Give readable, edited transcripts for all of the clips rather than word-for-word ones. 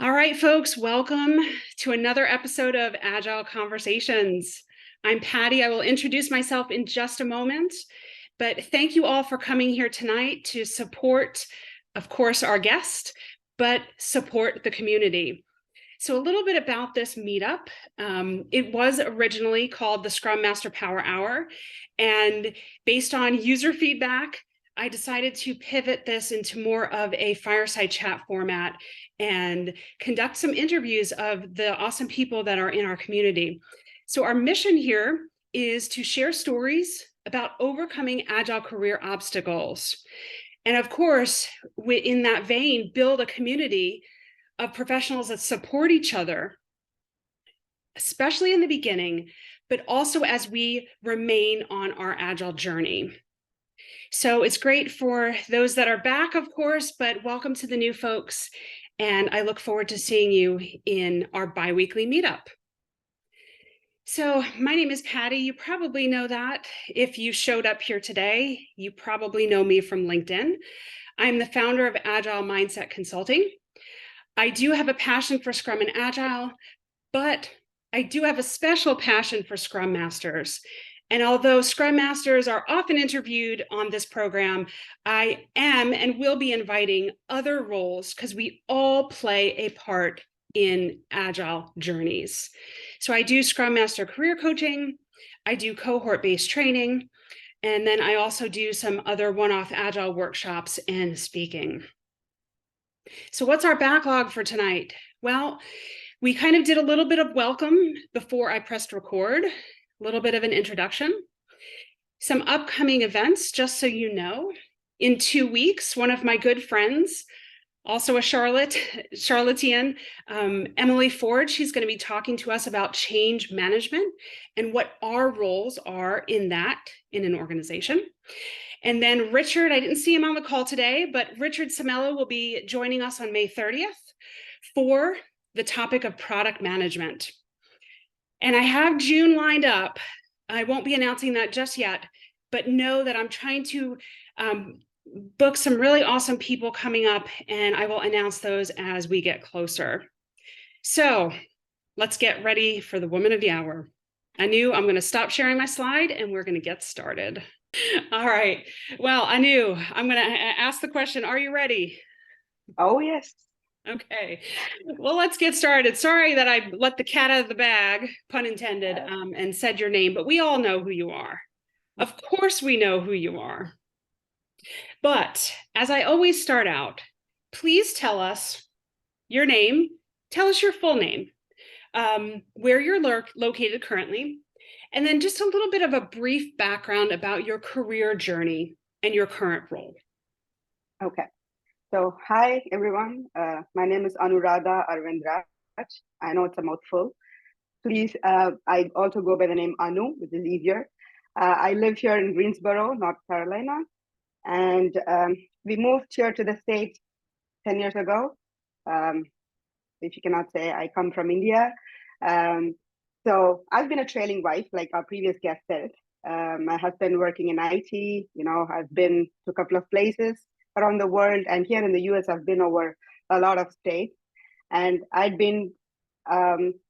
All right, folks, welcome to another episode of Agile Conversations. I'm Patty. I will introduce myself in just a moment, but thank you all for coming here tonight to support, of course, our guest, but support the community. So a little bit about this meetup. It was originally called the Scrum Master Power Hour, and based on user feedback, I decided to pivot this into more of a fireside chat format and conduct some interviews of the awesome people that are in our community. So our mission here is to share stories about overcoming Agile career obstacles. And of course, in that vein, build a community of professionals that support each other, especially in the beginning, but also as we remain on our Agile journey. So it's great for those that are back, of course, but welcome to the new folks. And I look forward to seeing you in our bi-weekly meetup. So my name is Patty. You probably know that. If you showed up here today, you probably know me from LinkedIn. I'm the founder of Agile Mindset Consulting. I do have a passion for Scrum and Agile, but I do have a special passion for Scrum Masters. And although Scrum Masters are often interviewed on this program, I am and will be inviting other roles because we all play a part in Agile journeys. So I do Scrum Master career coaching, I do cohort-based training, and then I also do some other one-off Agile workshops and speaking. So what's our backlog for tonight? Well, we kind of did a little bit of welcome before I pressed record. A little bit of an introduction, some upcoming events, just so you know. In 2 weeks, one of my good friends, also a Charlottean, Emily Ford, she's going to be talking to us about change management and what our roles are in that in an organization. And then Richard, I didn't see him on the call today, but Richard Samello will be joining us on May 30th for the topic of product management. And I have June lined up. I won't be announcing that just yet, but know that I'm trying to book some really awesome people coming up, and I will announce those as we get closer. So let's get ready for the woman of the hour. Anu, I'm going to stop sharing my slide and we're going to get started. All right. Well, Anu, I'm going to ask the question. Are you ready? Oh, yes. Okay, well, let's get started. Sorry that I let the cat out of the bag, pun intended, and said your name, but we all know who you are. Of course we know who you are. But as I always start out, please tell us your name, tell us your full name, where you're located currently, and then just a little bit of a brief background about your career journey and your current role. Okay. So, hi, everyone. My name is Anuradha Aravindh Raj. I know it's a mouthful. Please, I also go by the name Anu, which is easier. I live here in Greensboro, North Carolina. And we moved here to the States 10 years ago. If you cannot say, I come from India. So I've been a trailing wife, like our previous guest said. My husband working in IT, I've been to a couple of places around the world, and here in the US, I've been over a lot of states. And I'd been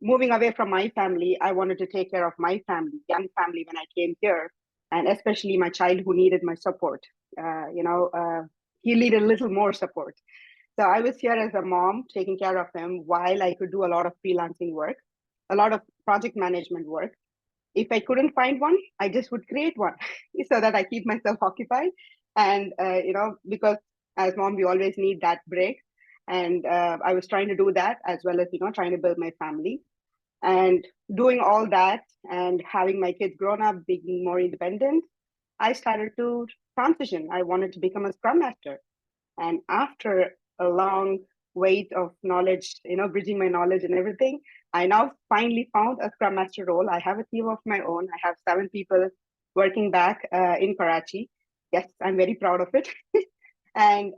moving away from my family. I wanted to take care of my family, young family, when I came here, and especially my child who needed my support. He needed a little more support. So I was here as a mom, taking care of him while I could do a lot of freelancing work, a lot of project management work. If I couldn't find one, I just would create one so that I keep myself occupied. And, because as mom, we always need that break. And I was trying to do that as well as, trying to build my family. And doing all that and having my kids grown up, being more independent, I started to transition. I wanted to become a Scrum Master. And after a long wait of knowledge, bridging my knowledge and everything, I now finally found a Scrum Master role. I have a team of my own. I have 7 people working back in Karachi. Yes, I'm very proud of it. And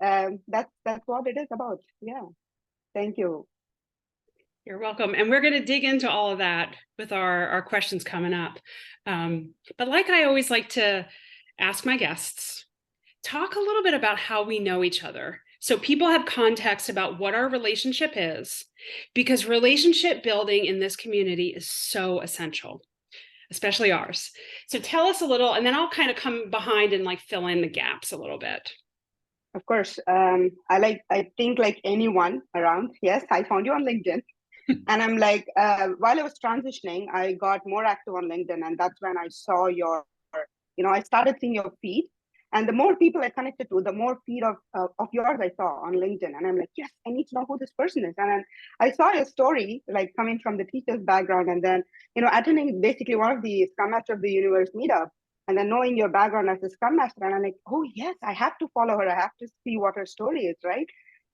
that's what it is about. Yeah. Thank you. You're welcome. And we're going to dig into all of that with our questions coming up. But like I always like to ask my guests, talk a little bit about how we know each other. So people have context about what our relationship is, because relationship building in this community is so essential, especially ours. So tell us a little, and then I'll kind of come behind and like fill in the gaps a little bit. Of course, I think like anyone around, yes, I found you on LinkedIn. And I'm like, while I was transitioning, I got more active on LinkedIn. And that's when I saw I started seeing your feed. And the more people I connected to, the more feed of yours I saw on LinkedIn. And I'm like, yes, I need to know who this person is. And then I saw your story, like coming from the teacher's background, and then, attending basically one of the Scrum Master of the Universe meetup, and then knowing your background as a Scrum Master. And I'm like, oh, yes, I have to follow her. I have to see what her story is, right?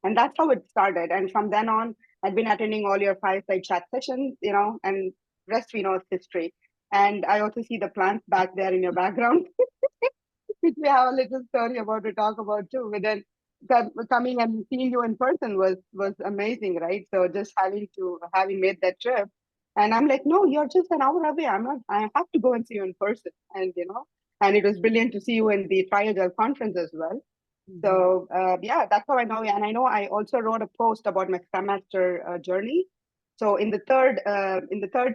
And that's how it started. And from then on, I've been attending all your Fireside Chat sessions, and rest we know is history. And I also see the plants back there in your background, which we have a little story about to talk about too. But then coming and seeing you in person was amazing, right? So just having made that trip, and I'm like, no, you're just an hour away. I'm not. I have to go and see you in person, and it was brilliant to see you in the Agile conference as well. So yeah, that's how I know. And I know I also wrote a post about my Scrum Master journey. So in the third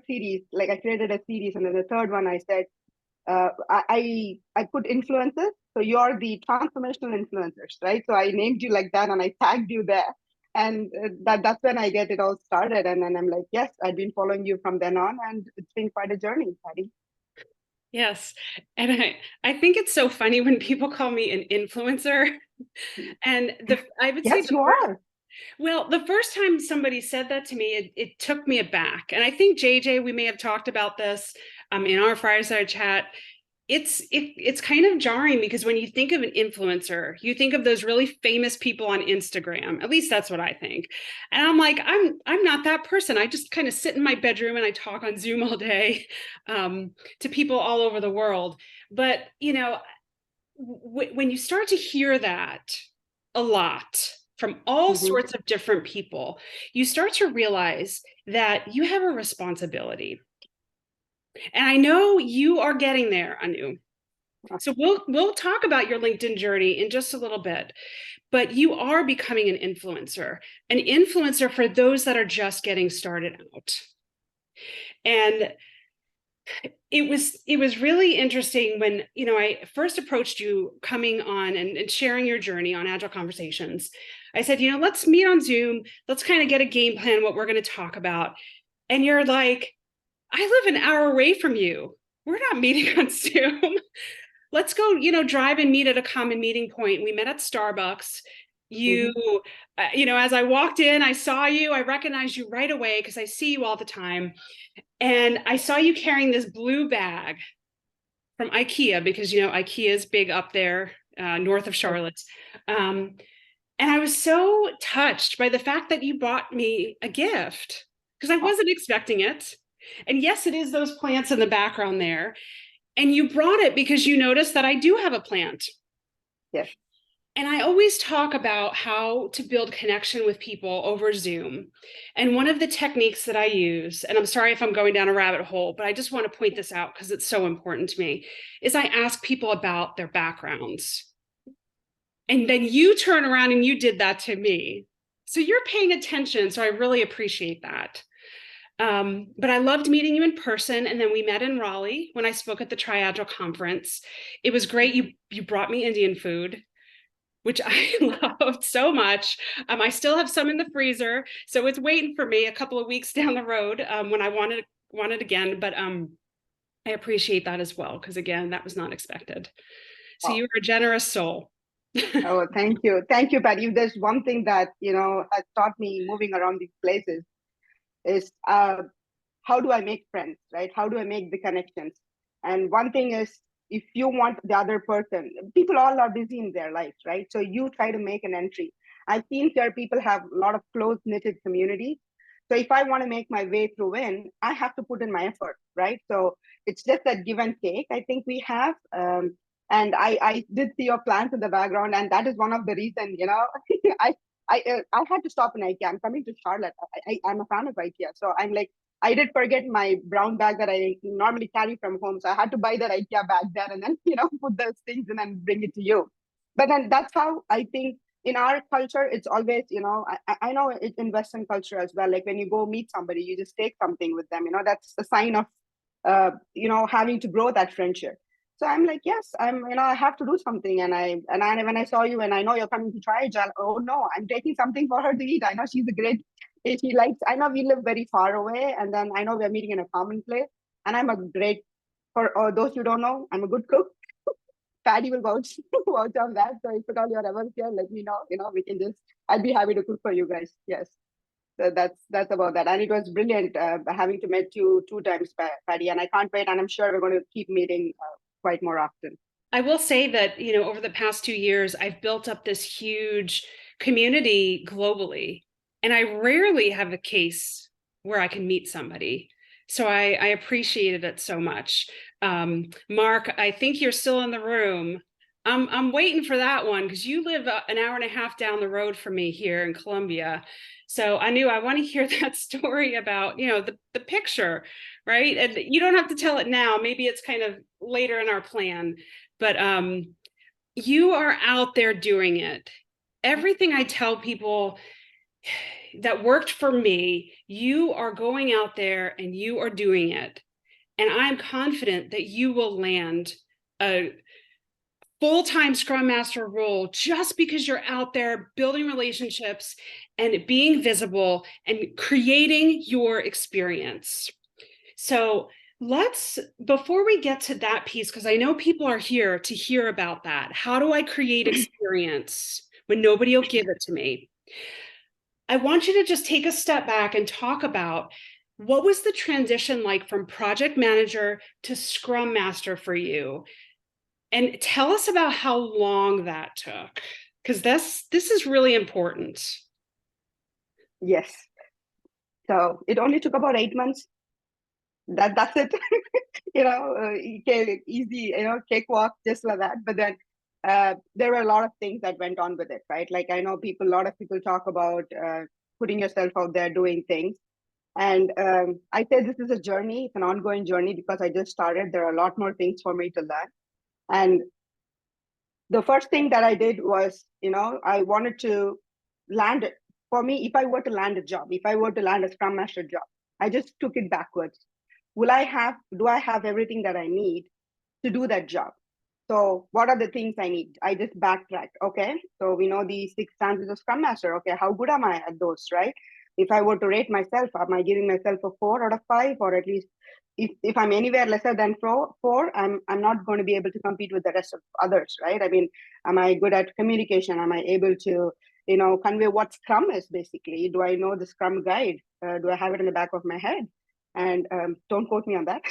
series, like I created a series, and in the third one, I said I put influencers. So you're the transformational influencers, right? So I named you like that, and I tagged you there, and that's when I get it all started. And then I'm like, yes, I've been following you from then on, and it's been quite a journey, Patty. Yes. And I think it's so funny when people call me an influencer. And I would say Yes, you are. the first time somebody said that to me, it took me aback. And I think JJ, we may have talked about this in our Fireside Chat. It's kind of jarring because when you think of an influencer, you think of those really famous people on Instagram. At least that's what I think. And I'm like, I'm not that person. I just kind of sit in my bedroom and I talk on Zoom all day to people all over the world. But when you start to hear that a lot from all sorts of different people, you start to realize that you have a responsibility. And I know you are getting there, Anu. So we'll talk about your LinkedIn journey in just a little bit, but you are becoming an influencer for those that are just getting started out. And it was really interesting when I first approached you coming on and sharing your journey on Agile Conversations. I said, let's meet on Zoom. Let's kind of get a game plan what we're going to talk about. And you're like, I live an hour away from you. We're not meeting on Zoom. Let's go, drive and meet at a common meeting point. We met at Starbucks. You, as I walked in, I saw you. I recognized you right away because I see you all the time. And I saw you carrying this blue bag from IKEA because, IKEA is big up there north of Charlotte. And I was so touched by the fact that you bought me a gift because I wasn't expecting it. And yes, it is those plants in the background there. And you brought it because you noticed that I do have a plant. Yes. And I always talk about how to build connection with people over Zoom. And one of the techniques that I use, and I'm sorry if I'm going down a rabbit hole, but I just want to point this out because it's so important to me, is I ask people about their backgrounds. And then you turn around and you did that to me. So you're paying attention. So I really appreciate that. But I loved meeting you in person. And then we met in Raleigh when I spoke at the Tri-Agile conference. It was great. You brought me Indian food, which I loved so much. I still have some in the freezer. So it's waiting for me a couple of weeks down the road when I want it again. But I appreciate that as well, because again, that was not expected. So you are a generous soul. Oh, thank you. Thank you, Patty. If there's one thing that, has taught me moving around these places is how do I make friends, right? How do I make the connections? And one thing is, if you want the other person, people all are busy in their lives, right? So you try to make an entry. I've seen here people have a lot of close knitted communities. So if I want to make my way through in, I have to put in my effort, right? So it's just that give and take I think we have. And I did see your plants in the background, and that is one of the reasons, I had to stop in IKEA. I'm coming to Charlotte. I'm a fan of IKEA. So I'm like, I did forget my brown bag that I normally carry from home. So I had to buy that IKEA bag there and then, put those things in and bring it to you. But then that's how I think, in our culture, it's always, I know it in Western culture as well. Like when you go meet somebody, you just take something with them. That's a sign of, having to grow that friendship. So I'm like, yes, I have to do something. And when I saw you and I know you're coming to try Agile, oh no, I'm taking something for her to eat. I know she's a great, she likes, I know we live very far away, and then I know we're meeting in a common place. And I'm a great, for those who don't know, I'm a good cook. Patty will vouch on that. So if at all you're ever here, let me know. We can just, I'd be happy to cook for you guys. Yes. So that's about that. And it was brilliant having to meet you 2 times, Patty. And I can't wait. And I'm sure we're going to keep meeting quite more often. I will say that, over the past 2 years, I've built up this huge community globally, and I rarely have a case where I can meet somebody. So I appreciated it so much. Mark, I think you're still in the room. I'm waiting for that one because you live an hour and a half down the road from me here in Columbia. So I want to hear that story about, the picture, right? And you don't have to tell it now. Maybe it's kind of later in our plan, but you are out there doing it. Everything I tell people that worked for me, you are going out there and you are doing it. And I'm confident that you will land a full-time Scrum Master role just because you're out there building relationships and being visible and creating your experience. So before we get to that piece, because I know people are here to hear about that. How do I create experience when nobody will give it to me? I want you to just take a step back and talk about what was the transition like from project manager to Scrum Master for you? And tell us about how long that took, because this is really important. Yes. So it only took about 8 months. That's it. Easy, cakewalk, just like that. But then there were a lot of things that went on with it, right? Like I know a lot of people talk about putting yourself out there, doing things. And I say this is a journey. It's an ongoing journey because I just started. There are a lot more things for me to learn. And the first thing that I did was, I wanted to land it. For me, if I were to land a job, if I were to land a Scrum Master job, I just took it backwards. Do I have everything that I need to do that job? So what are the things I need? I just backtracked. Okay. So we know the 6 stanzas of Scrum Master. Okay. How good am I at those, right? If I were to rate myself, am I giving myself a 4 out of 5, or at least if I'm anywhere lesser than 4, I'm not going to be able to compete with the rest of others, right? I mean, am I good at communication? Am I able to, convey what Scrum is basically? Do I know the Scrum guide? Do I have it in the back of my head? And don't quote me on that.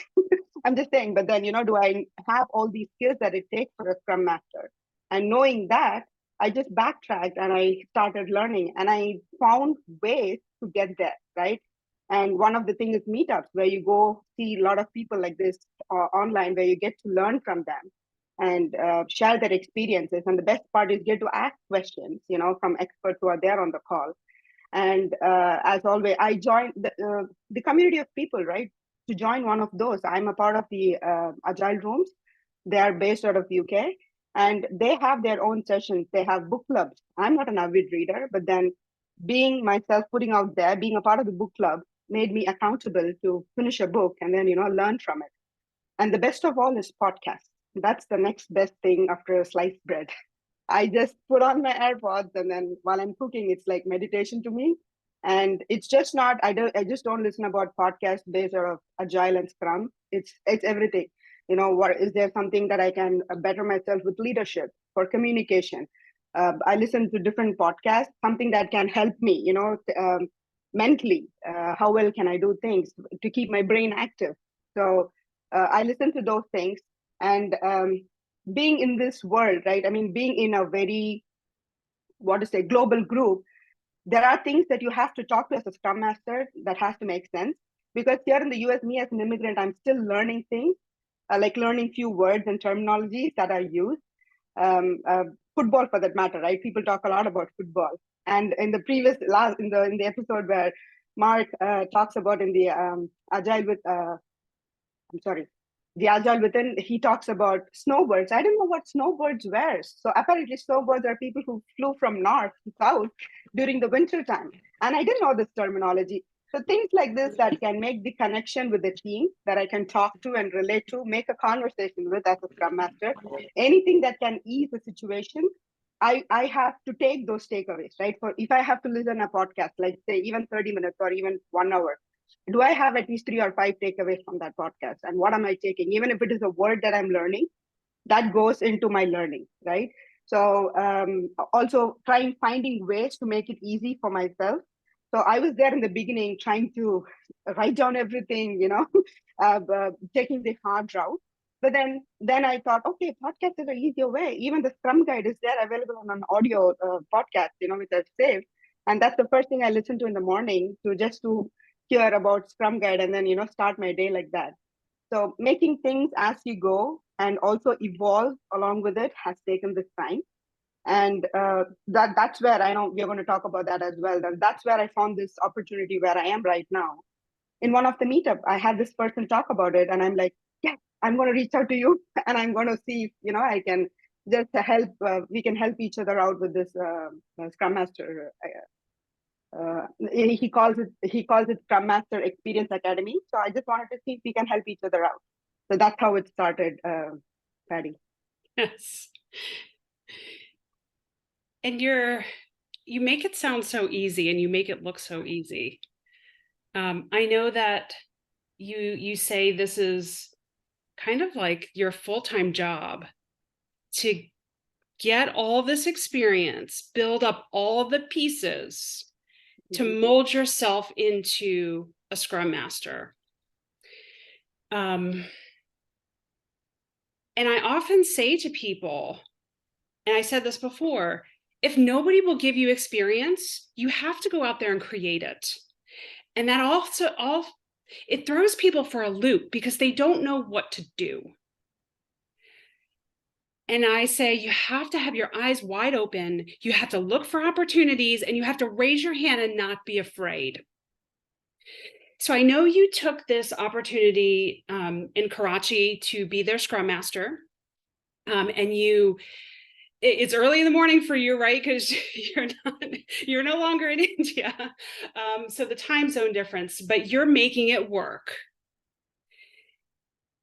I'm just saying, but then, do I have all these skills that it takes for a Scrum Master? And knowing that, I just backtracked and I started learning, and I found ways to get there, right? And one of the things is meetups, where you go see a lot of people like this online, where you get to learn from them and share their experiences. And the best part is get to ask questions, from experts who are there on the call. And as always, I joined the community of people, right? To join one of those, I'm a part of the Agile rooms. They are based out of UK, and they have their own sessions. They have book clubs. I'm not an avid reader, but then being myself, putting out there, being a part of the book club made me accountable to finish a book and then, learn from it. And the best of all is podcasts. That's the next best thing after sliced bread. I just put on my AirPods, and then while I'm cooking, it's like meditation to me. And it's just not, I just don't listen about podcasts based on Agile and Scrum. It's everything. What is there something that I can better myself with leadership, for communication? I listen to different podcasts, something that can help me, mentally. How well can I do things to keep my brain active? So I listen to those things. And being in this world, right? I mean, being in a very, global group, there are things that you have to talk to as a Scrum Master that has to make sense. Because here in the US, me as an immigrant, I'm still learning things, like learning few words and terminologies that are used. Football, for that matter, right? People talk a lot about football. And in the in the episode where Mark talks about in the Agile with, I'm sorry, the Agile within, he talks about snowbirds. I didn't know what snowbirds were. So apparently snowbirds are people who flew from north to south during the winter time. And I didn't know this terminology. So things like this that can make the connection with the team that I can talk to and relate to, make a conversation with as a Scrum Master, anything that can ease the situation, I have to take those takeaways, right? For if I have to listen a podcast, like say even 30 minutes or even 1 hour, do I have at least 3 or 5 takeaways from that podcast? And what am I taking? Even if it is a word that I'm learning, that goes into my learning, right? So also finding ways to make it easy for myself. So I was there in the beginning trying to write down everything, taking the hard route. But then I thought, okay, podcast is an easier way. Even the Scrum Guide is there available on an audio podcast, which I've saved. And that's the first thing I listen to in the morning to hear about Scrum Guide and then, start my day like that. So making things as you go and also evolve along with it has taken this time. And that's where I know we're going to talk about that as well. That's where I found this opportunity where I am right now. In one of the meetup, I had this person talk about it, and I'm like, yeah, I'm going to reach out to you, and I'm going to see if I can just help. We can help each other out with this Scrum Master. He calls it Scrum Master Experience Academy. So I just wanted to see if we can help each other out. So that's how it started, Patty. Yes. And you make it sound so easy, and you make it look so easy. I know that you say this is kind of like your full-time job to get all this experience, build up all the pieces to mold yourself into a Scrum Master. And I often say to people, and I said this before, if nobody will give you experience, you have to go out there and create it. And that also it throws people for a loop because they don't know what to do. And I say, you have to have your eyes wide open. You have to look for opportunities, and you have to raise your hand and not be afraid. So I know you took this opportunity in Karachi to be their Scrum Master. And it's early in the morning for you, right? Because you're no longer in India. So the time zone difference, but you're making it work.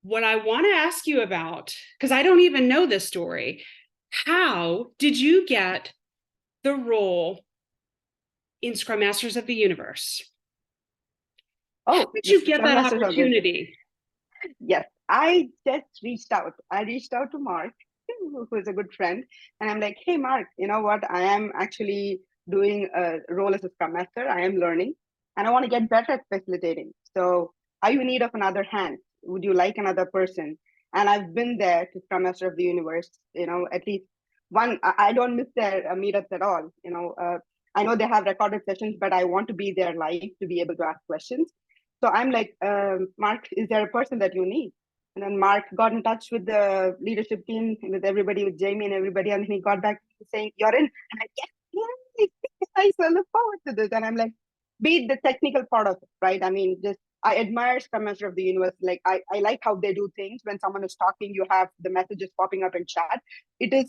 What I want to ask you about, because I don't even know this story, how did you get the role in Scrum Masters of the Universe? Oh, how did you get that opportunity? Yes, I just reached out. I reached out to Mark, who is a good friend, and I'm like, hey, Mark, you know what? I am actually doing a role as a Scrum Master. I am learning, and I want to get better at facilitating. So are you in need of another hand? Would you like another person? And I've been there to Scrum Master of the Universe, at least one. I don't miss their meetups at all. I know they have recorded sessions, but I want to be there live to be able to ask questions. So I'm like, Mark, is there a person that you need? And then Mark got in touch with the leadership team, with everybody, with Jamie and everybody, and he got back saying, you're in. I'm like, yes, I so look forward to this. And I'm like, be the technical part of it, right? I mean, I admire Scrum Master of the Universe. Like, I like how they do things. When someone is talking, you have the messages popping up in chat. It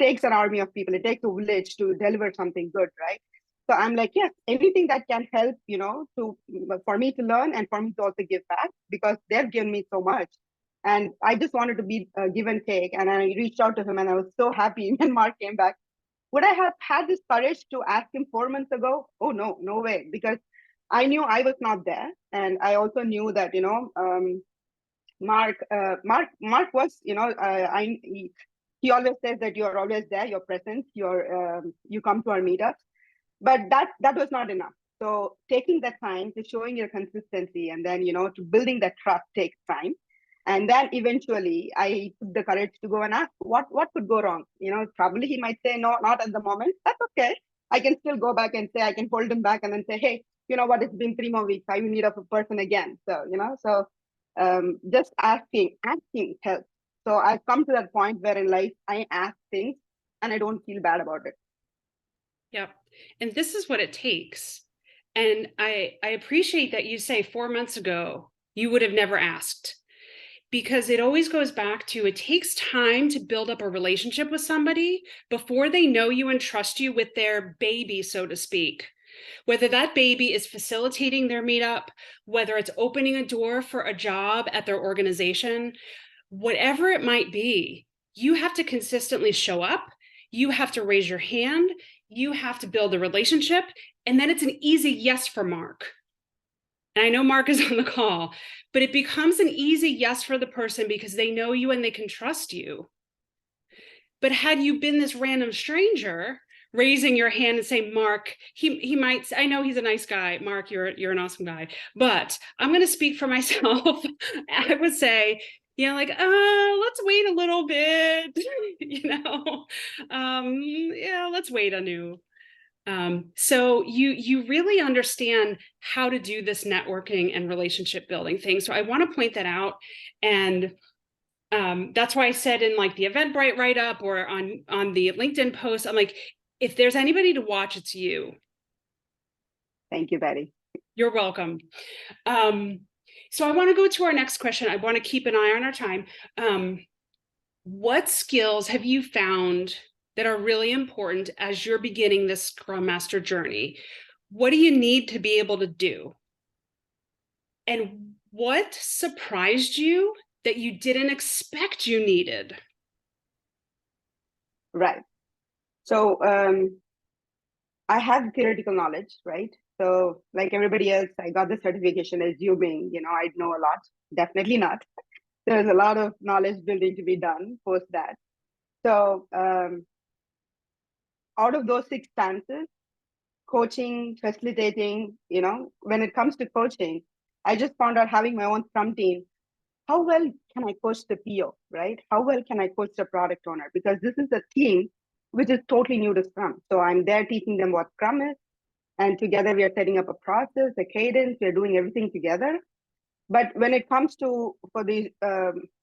takes an army of people. It takes a village to deliver something good, right? So I'm like, yes, anything that can help, for me to learn and for me to also give back, because they've given me so much. And I just wanted to be give and take. And I reached out to him, and I was so happy when Mark came back. Would I have had this courage to ask him 4 months ago? Oh, no way. Because I knew I was not there. And I also knew that, Mark was, he always says that you're always there, you're present, you come to our meetups. But that was not enough. So taking that time to showing your consistency, and then to building that trust takes time. And then eventually I took the courage to go and ask what could go wrong. Probably he might say no, not at the moment. That's okay. I can still go back and say, I can hold him back and then say, hey, you know what, it's been 3 more weeks, I will need of a person again. So just asking helps. So I've come to that point where in life I ask things and I don't feel bad about it. Yep. And this is what it takes. And I appreciate that you say 4 months ago, you would have never asked, because it always goes back to, it takes time to build up a relationship with somebody before they know you and trust you with their baby, so to speak. Whether that baby is facilitating their meetup, whether it's opening a door for a job at their organization, whatever it might be, you have to consistently show up. You have to raise your hand. You have to build a relationship. And then it's an easy yes for Mark. And I know Mark is on the call, but it becomes an easy yes for the person because they know you and they can trust you. But had you been this random stranger raising your hand and saying, Mark, he might, I know he's a nice guy. Mark, you're an awesome guy, but I'm going to speak for myself. I would say, like, let's wait a little bit, yeah, let's wait, Anu. So you really understand how to do this networking and relationship building thing. So I want to point that out. And that's why I said in like the Eventbrite write-up or on the LinkedIn post, I'm like, if there's anybody to watch, it's you. Thank you, Betty. You're welcome. So I want to go to our next question. I want to keep an eye on our time. What skills have you found that are really important as you're beginning this Scrum Master journey? What do you need to be able to do? And what surprised you that you didn't expect you needed? Right. So I have theoretical knowledge, right? So like everybody else, I got the certification assuming, I'd know a lot. Definitely not. There's a lot of knowledge building to be done post that. So out of those 6 stances, coaching, facilitating, when it comes to coaching, I just found out having my own Scrum team, how well can I coach the PO, right? How well can I coach the product owner? Because this is a team which is totally new to Scrum. So I'm there teaching them what Scrum is. And together we are setting up a process, a cadence, we're doing everything together. But when it comes to, for the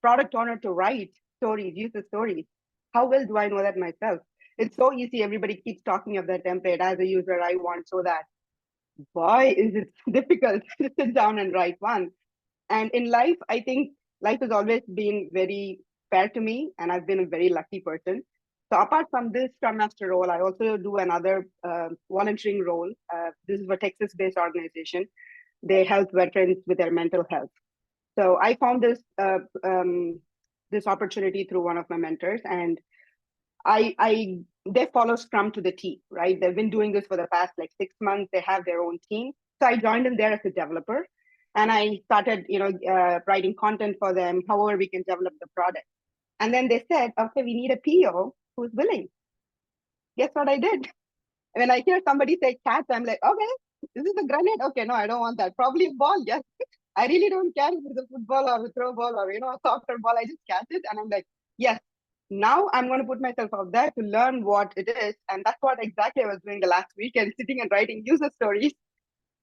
product owner to write stories, user stories, how well do I know that myself? It's so easy. Everybody keeps talking of that template. As a user, I want so that. Boy, is it difficult to sit down and write one. And in life, I think life has always been very fair to me, and I've been a very lucky person. So apart from this Scrum Master role, I also do another volunteering role. This is a Texas-based organization. They help veterans with their mental health. So I found this opportunity through one of my mentors, and they follow Scrum to the T, right? They've been doing this for the past like 6 months. They have their own team. So I joined them there as a developer, and I started, writing content for them, however we can develop the product. And then they said, okay, we need a PO who's willing. Guess what I did? When I hear somebody say cats, I'm like, okay, this is a grenade. Okay, no, I don't want that. Probably a ball, yes. I really don't care if it's a football or a throw ball or, a soccer ball. I just catch it. And I'm like, yes, now I'm going to put myself out there to learn what it is. And that's what exactly I was doing the last weekend, sitting and writing user stories.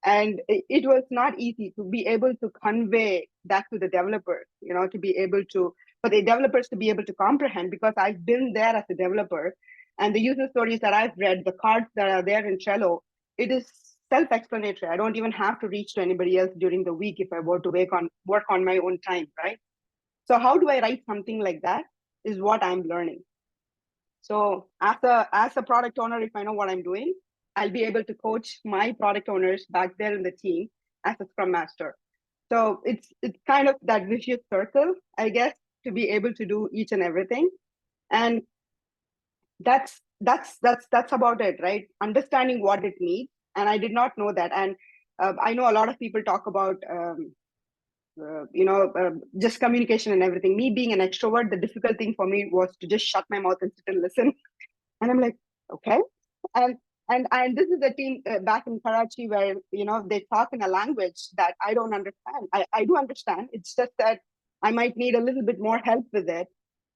And it was not easy to be able to convey that to the developers, to be able to, for the developers to be able to comprehend, because I've been there as a developer, and the user stories that I've read, the cards that are there in Trello, it is self-explanatory. I don't even have to reach to anybody else during the week if I were to work on my own time, right? So how do I write something like that is what I'm learning. So as a product owner, if I know what I'm doing, I'll be able to coach my product owners back there in the team as a Scrum Master. So it's kind of that vicious circle, I guess, to be able to do each and everything. And that's about it, right? Understanding what it needs. And I did not know that. And I know a lot of people talk about just communication and everything. Me being an extrovert, the difficult thing for me was to just shut my mouth and sit and listen. And I'm like, okay. And this is a team back in Karachi where, they talk in a language that I don't understand. I do understand. It's just that I might need a little bit more help with it.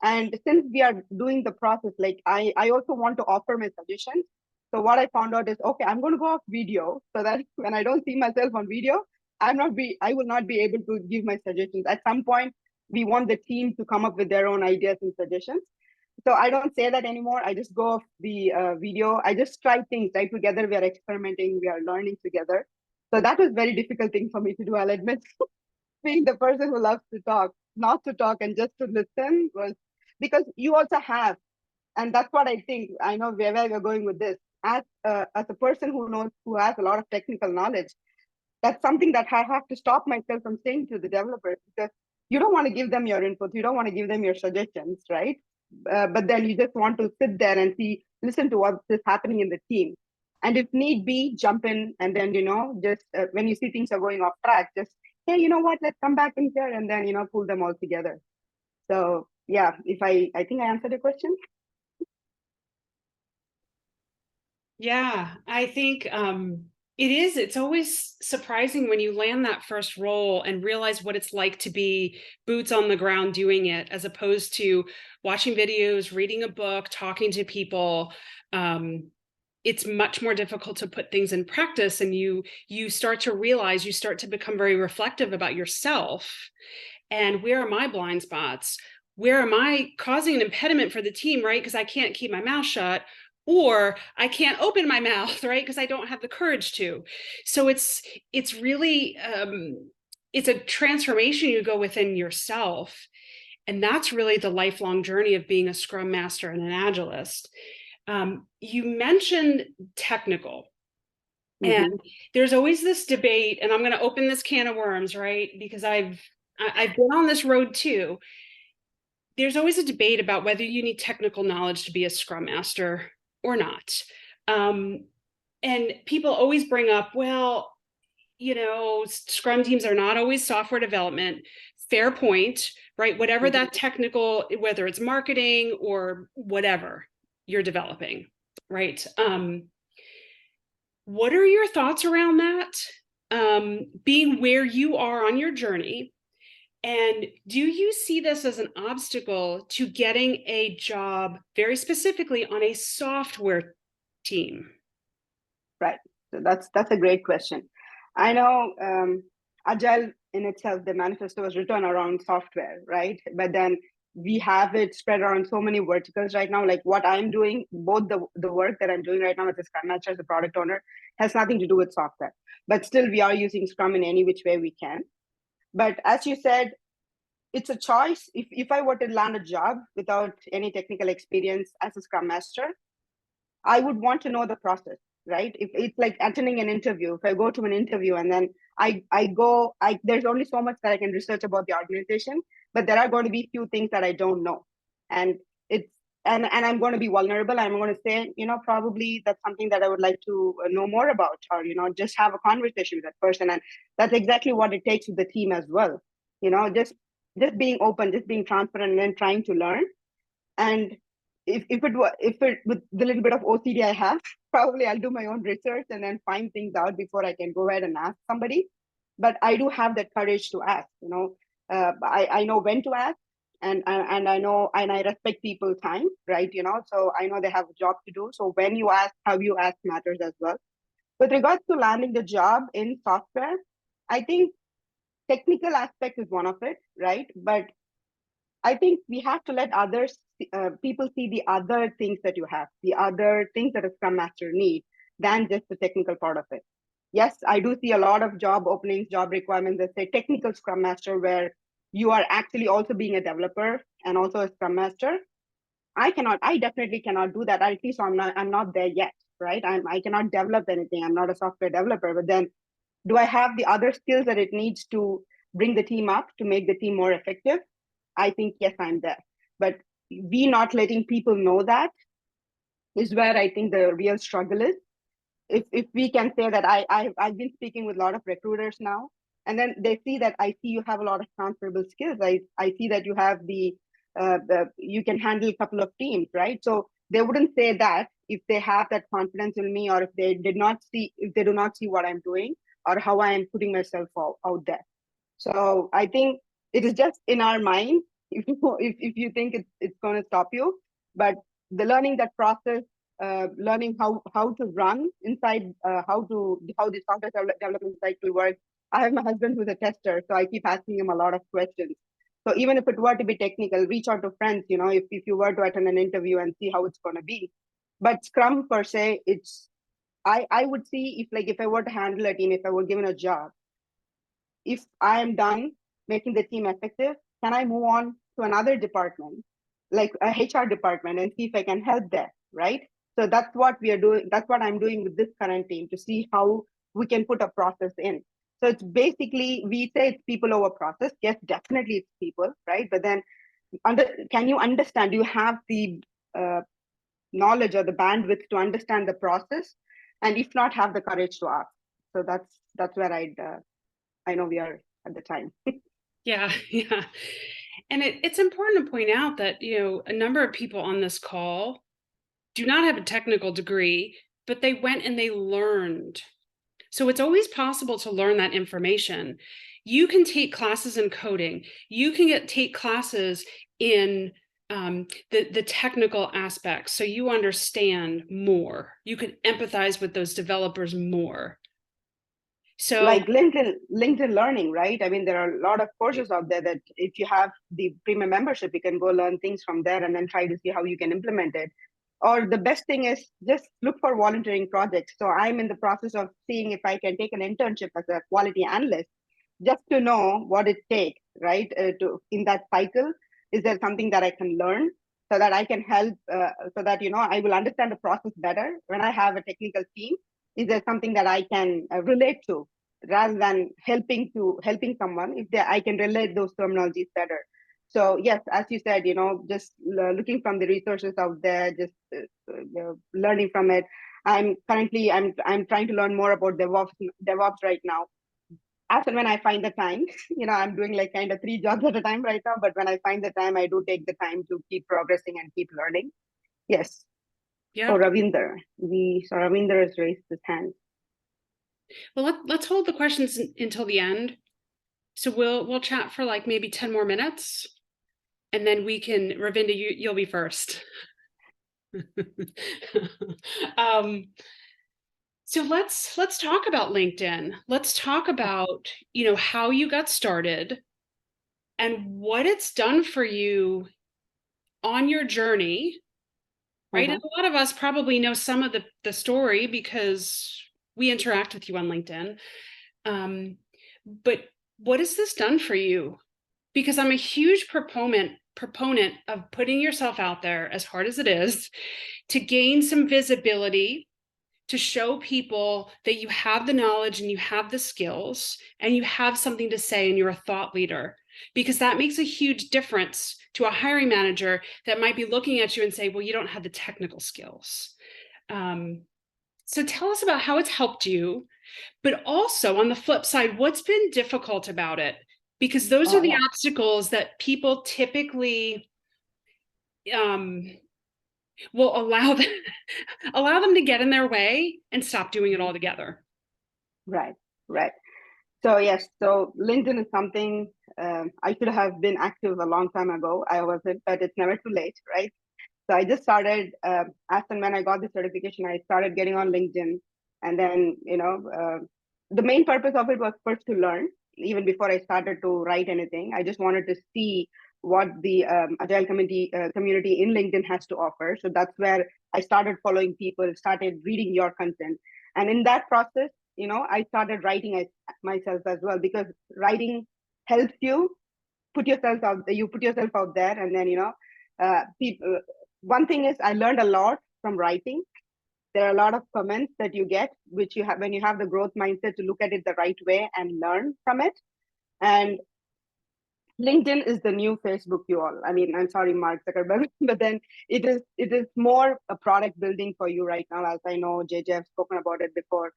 And since we are doing the process, like I also want to offer my suggestions. So what I found out is, okay, I'm going to go off video so that when I don't see myself on video, I will not be able to give my suggestions. At some point, we want the team to come up with their own ideas and suggestions. So I don't say that anymore. I just go off the video. I just try things, right? Together, we are experimenting, we are learning together. So that was very difficult thing for me to do, I'll admit, being the person who loves to talk. not to talk and just to listen was because you also have, and that's what I think. I know where we're going with this. As a person who knows, who has a lot of technical knowledge, that's something that I have to stop myself from saying to the developers, because you don't want to give them your input, you don't want to give them your suggestions, right? But then you just want to sit there and listen to what is happening in the team, and if need be, jump in, and then just when you see things are going off track, just, hey, you know what? Let's come back in here, and then pull them all together. So yeah, if I think I answered the question. Yeah, I think it's always surprising when you land that first role and realize what it's like to be boots on the ground doing it, as opposed to watching videos, reading a book, talking to people. It's much more difficult to put things in practice, and you start to realize, you start to become very reflective about yourself and where are my blind spots, where am I causing an impediment for the team, right? Because I can't keep my mouth shut, or I can't open my mouth, right? Because I don't have the courage to. So it's really it's a transformation you go within yourself, and that's really the lifelong journey of being a Scrum Master and an Agilist. You mentioned technical, and there's always this debate, and I'm going to open this can of worms, right? Because I've been on this road too. There's always a debate about whether you need technical knowledge to be a Scrum Master or not. And people always bring up, well, Scrum teams are not always software development. Fair point, right? Whatever that technical, whether it's marketing or whatever you're developing, right? What are your thoughts around that? Being where you are on your journey, and do you see this as an obstacle to getting a job very specifically on a software team? Right. So that's a great question. I know Agile in itself, the manifesto was written around software, right? But then we have it spread around so many verticals right now. Like what I'm doing, both the work that I'm doing right now as a Scrum Master, as a product owner, has nothing to do with software. But still, we are using Scrum in any which way we can. But as you said, it's a choice. If I were to land a job without any technical experience as a Scrum Master, I would want to know the process, right? If it's like attending an interview, if I go to an interview and then there's only so much that I can research about the organization, but there are going to be few things that I don't know. And it's, and I'm going to be vulnerable. I'm going to say, probably that's something that I would like to know more about, or, just have a conversation with that person. And that's exactly what it takes with the team as well. Just being open, just being transparent, and then trying to learn. And if it with the little bit of OCD I have, probably I'll do my own research and then find things out before I can go ahead and ask somebody. But I do have that courage to ask. I know when to ask, and I know, and I respect people's time, right? So I know they have a job to do. So when you ask, how you ask matters as well. With regards to landing the job in software, I think technical aspect is one of it, right? But I think we have to let people see the other things that you have, the other things that a Scrum Master needs than just the technical part of it. Yes, I do see a lot of job openings, job requirements that say technical Scrum Master, where you are actually also being a developer and also a Scrum Master. I definitely cannot do that. At least I'm not there yet, right? I cannot develop anything. I'm not a software developer. But then, do I have the other skills that it needs to bring the team up, to make the team more effective? I think, yes, I'm there. But we not letting people know that is where I think the real struggle is. If we can say that I've been speaking with a lot of recruiters now, and then they see that I see you have a lot of transferable skills. I see that you have the you can handle a couple of teams, right? So they wouldn't say that if they have that confidence in me, or if they do not see what I'm doing or how I am putting myself out there. So I think it is just in our mind if you think it's going to stop you. But the learning that process, learning how to run inside, how the software development cycle works. I have my husband who's a tester, so I keep asking him a lot of questions. So even if it were to be technical, reach out to friends, if you were to attend an interview and see how it's going to be. But Scrum per se, I would see if I were to handle a team, if I were given a job, if I am done making the team effective, can I move on to another department, like a HR department, and see if I can help there, right? So that's what we are doing. That's what I'm doing with this current team, to see how we can put a process in. So it's basically, we say it's people over process. Yes, definitely it's people, right? But then can you understand, do you have the knowledge or the bandwidth to understand the process? And if not, have the courage to ask. So that's where I know we are at the time. Yeah, yeah. And it's important to point out that, a number of people on this call do not have a technical degree, but they went and they learned. So it's always possible to learn that information. You can take classes in coding. You can take classes in the technical aspects, so you understand more. You can empathize with those developers more. So, like LinkedIn Learning, right? I mean, there are a lot of courses out there that if you have the premium membership, you can go learn things from there and then try to see how you can implement it. Or the best thing is just look for volunteering projects. So I'm in the process of seeing if I can take an internship as a quality analyst, just to know what it takes, right? To in that cycle, is there something that I can learn so that I can help, so that I will understand the process better when I have a technical team? Is there something that I can relate to, rather than helping someone? If I can relate those terminologies better. So yes, as you said, just looking from the resources out there, just learning from it. I'm trying to learn more about DevOps right now. As and when I find the time, I'm doing like kind of 3 jobs at a time right now. But when I find the time, I do take the time to keep progressing and keep learning. Yes. yeah. Oh, Ravinder has raised his hand. Well, let's hold the questions until the end. So we'll chat for like maybe 10 more minutes, and then we can, Ravinda, you'll be first. So let's talk about LinkedIn. Let's talk about, how you got started and what it's done for you on your journey, right? Uh-huh. And a lot of us probably know some of the story because we interact with you on LinkedIn. But what has this done for you? Because I'm a huge proponent of putting yourself out there, as hard as it is, to gain some visibility, to show people that you have the knowledge and you have the skills and you have something to say and you're a thought leader, because that makes a huge difference to a hiring manager that might be looking at you and say, well, you don't have the technical skills. So tell us about how it's helped you, but also on the flip side, what's been difficult about it? Because those are Oh, the yeah. obstacles that people typically will allow them to get in their way and stop doing it altogether. Right. So yes, so LinkedIn is something I should have been active a long time ago. I wasn't, but it's never too late, right? So I just started, as and when I got the certification, I started getting on LinkedIn. And then, the main purpose of it was first to learn. Even before I started to write anything, I just wanted to see what the Agile community in LinkedIn has to offer. So that's where I started following people, started reading your content. And in that process, I started writing myself as well, because writing helps you put yourself out there. And then, people, one thing is, I learned a lot from writing. There are a lot of comments that you get, which you have when you have the growth mindset to look at it the right way and learn from it. And LinkedIn is the new Facebook, you all. I mean, I'm sorry, Mark Zuckerberg, but then it is more a product building for you right now, as I know JJ have spoken about it before.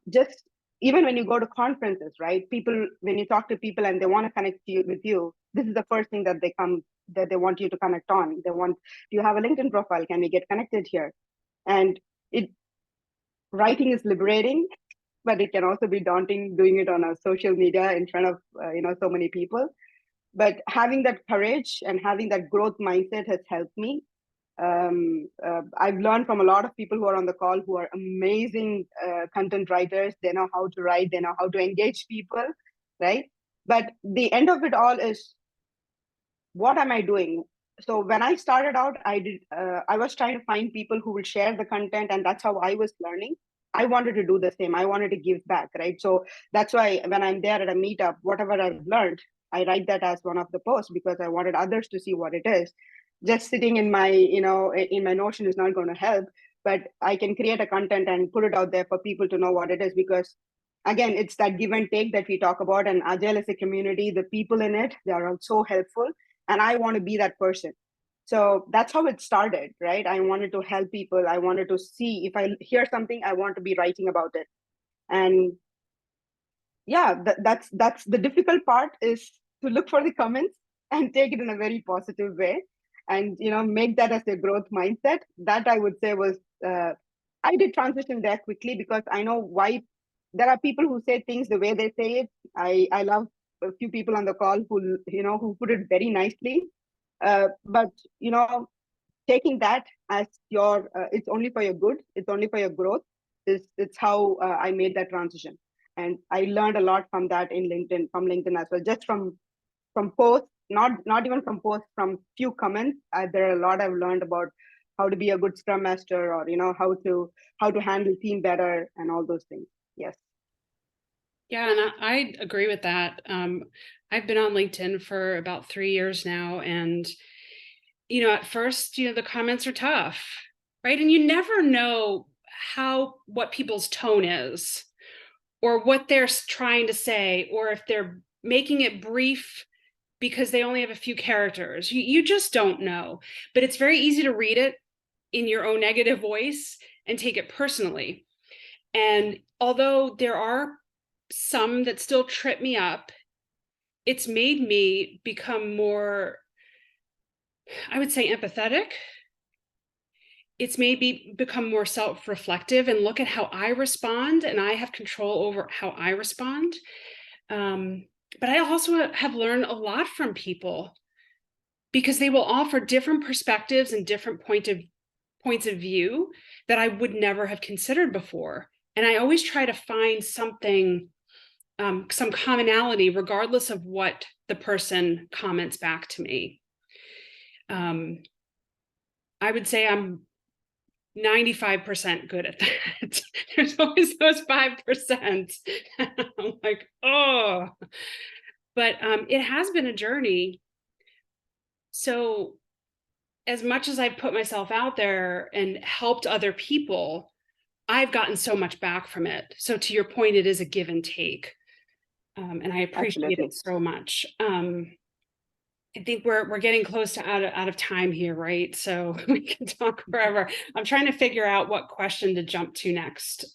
Just even when you go to conferences, right? People, when you talk to people and they want to connect with you, this is the first thing that they want you to connect on. They want, do you have a LinkedIn profile? Can we get connected here? And writing is liberating, but it can also be daunting doing it on a social media in front of so many people. But having that courage and having that growth mindset has helped me. I've learned from a lot of people who are on the call who are amazing content writers. They know how to write, they know how to engage people, right? But the end of it all is, what am I doing? So when I started out, I was trying to find people who will share the content, and that's how I was learning. I wanted to do the same. I wanted to give back, right? So that's why when I'm there at a meetup, whatever I've learned, I write that as one of the posts because I wanted others to see what it is. Just sitting in my, in my Notion is not going to help, but I can create a content and put it out there for people to know what it is, because again, it's that give and take that we talk about. And Agile is a community, the people in it, they are all so helpful. And I want to be that person. So that's how it started, right? I wanted to help people. I wanted to see if I hear something, I want to be writing about it. And yeah, that's the difficult part, is to look for the comments and take it in a very positive way, and make that as a growth mindset. That I would say was I did transition there quickly, because I know why. There are people who say things the way they say it. I love a few people on the call who put it very nicely, but taking that as your it's only for your good, it's only for your growth, is it's how I made that transition. And I learned a lot from that from LinkedIn as well, just from posts, not even from posts, from few comments. There are a lot I've learned about how to be a good Scrum Master, or how to handle team better and all those things. Yes. Yeah, and I agree with that. I've been on LinkedIn for about 3 years now, and at first, the comments are tough, right? And you never know what people's tone is, or what they're trying to say, or if they're making it brief because they only have a few characters. You just don't know. But it's very easy to read it in your own negative voice and take it personally. And although there are some that still trip me up, it's made me become more, I would say, empathetic. It's made me become more self-reflective and look at how I respond, and I have control over how I respond. But I also have learned a lot from people, because they will offer different perspectives and different points of view that I would never have considered before. And I always try to find something, some commonality, regardless of what the person comments back to me. I would say I'm 95% good at that. There's always those 5%. I'm like, oh, but it has been a journey. So as much as I've put myself out there and helped other people, I've gotten so much back from it. So to your point, it is a give and take. And I appreciate Absolutely. it so much. I think we're getting close to out of time here, right? So we can talk forever. I'm trying to figure out what question to jump to next.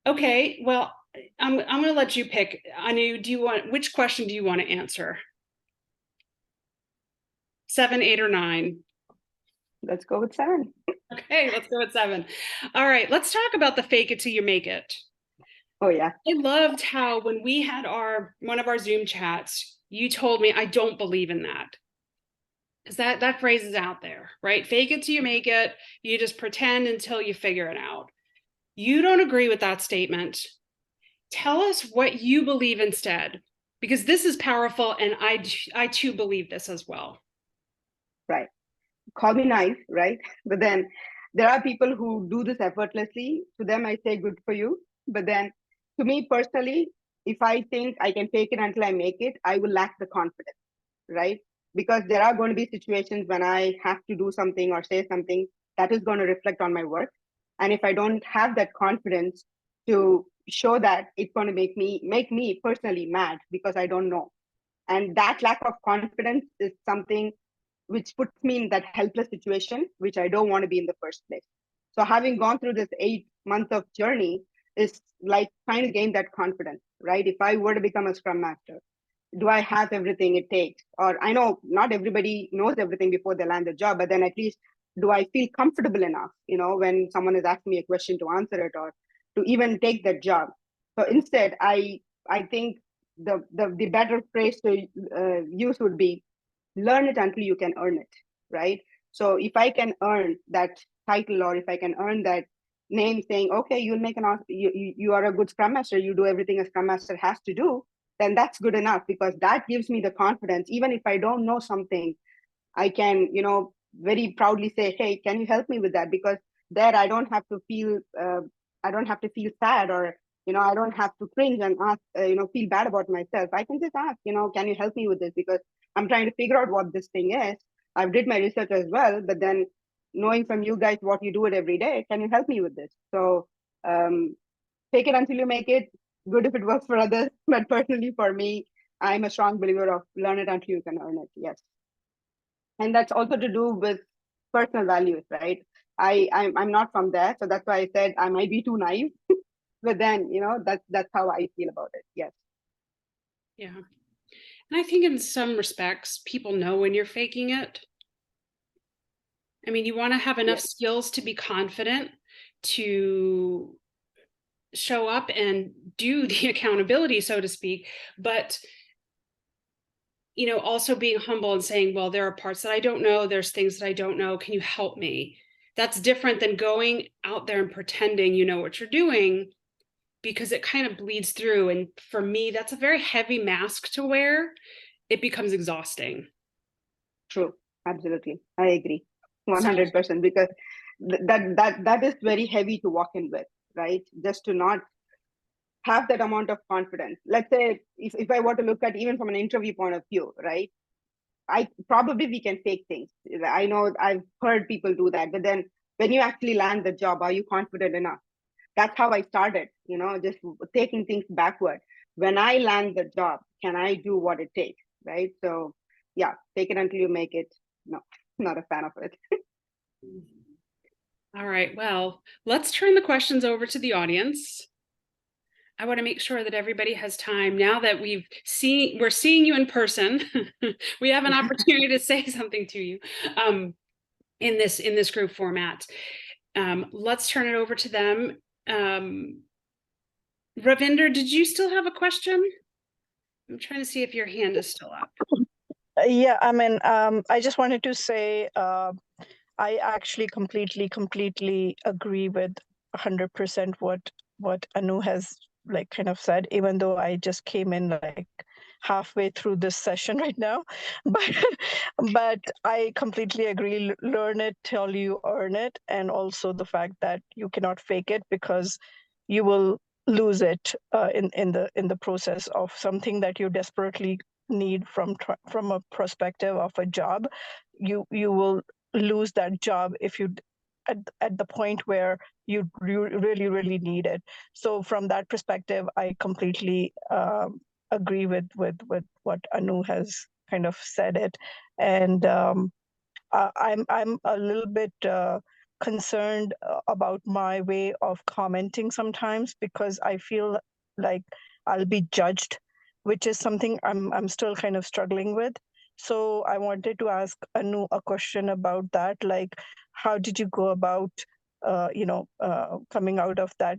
Okay, well, I'm going to let you pick. Anu, which question do you want to answer? 7, 8, or 9? Let's go with 7. Okay, let's go with 7. All right, let's talk about the fake it till you make it. Oh yeah. I loved how when we had one of our Zoom chats, you told me, I don't believe in that. Because that phrase is out there, right? Fake it till you make it. You just pretend until you figure it out. You don't agree with that statement. Tell us what you believe instead, because this is powerful, and I too believe this as well. Right. Call me naive, right? But then there are people who do this effortlessly. To them, I say good for you. But then to me personally, if I think I can fake it until I make it, I will lack the confidence, right? Because there are going to be situations when I have to do something or say something that is going to reflect on my work. And if I don't have that confidence to show that, it's going to make me personally mad, because I don't know. And that lack of confidence is something which puts me in that helpless situation, which I don't want to be in the first place. So having gone through this 8 months of journey is like trying to gain that confidence, right? If I were to become a Scrum Master, do I have everything it takes? Or I know not everybody knows everything before they land the job, but then at least do I feel comfortable enough, when someone is asking me a question, to answer it, or to even take that job? So instead, I think the better phrase to use would be, learn it until you can earn it, right? So if I can earn that title, or if I can earn that name saying, okay, you'll make you are a good Scrum Master, you do everything a Scrum Master has to do, then that's good enough, because that gives me the confidence. Even if I don't know something, I can, very proudly say, hey, can you help me with that? Because there I don't have to feel sad, or I don't have to cringe and ask, feel bad about myself. I can just ask, can you help me with this? Because I'm trying to figure out what this thing is. I've did my research as well, but then knowing from you guys what you do it every day, can you help me with this? So take it until you make it. Good if it works for others, but personally for me, I'm a strong believer of learn it until you can earn it. Yes, and that's also to do with personal values, right? I'm not from there, so that's why I said I might be too naive, but then that's how I feel about it. Yes. Yeah. And I think in some respects, people know when you're faking it. I mean, you want to have enough Yes. skills to be confident to show up and do the accountability, so to speak, but also being humble and saying, well, there are parts that I don't know, there's things that I don't know, can you help me? That's different than going out there and pretending you know what you're doing, because it kind of bleeds through. And for me, that's a very heavy mask to wear. It becomes exhausting. True. Absolutely, I agree So 100%, because that is very heavy to walk in with, right? Just to not have that amount of confidence. Let's say if I were to look at even from an interview point of view, right? I probably we can fake things. I know I've heard people do that, but then when you actually land the job, are you confident enough? That's how I started, just taking things backward. When I land the job, can I do what it takes, right? So yeah, take it until you make it. No, not a fan of it. all right, well, let's turn the questions over to the audience. I want to make sure that everybody has time now that we're seeing you in person. We have an opportunity to say something to you in this group format. Let's turn it over to them. Ravinder, did you still have a question? I'm trying to see if your hand is still up. Yeah, I mean, I just wanted to say I actually completely agree with 100% what Anu has like kind of said, even though I just came in like halfway through this session right now. But but I completely agree. Learn it till you earn it, and also the fact that you cannot fake it because you will lose it in the process of something that you desperately need from a perspective of a job. You will lose that job if you at the point where you really need it. So from that perspective, I completely agree with what Anu has kind of said it. And I'm a little bit concerned about my way of commenting sometimes, because I feel like I'll be judged, which is something I'm still kind of struggling with. So I wanted to ask Anu a question about that. Like, how did you go about, coming out of that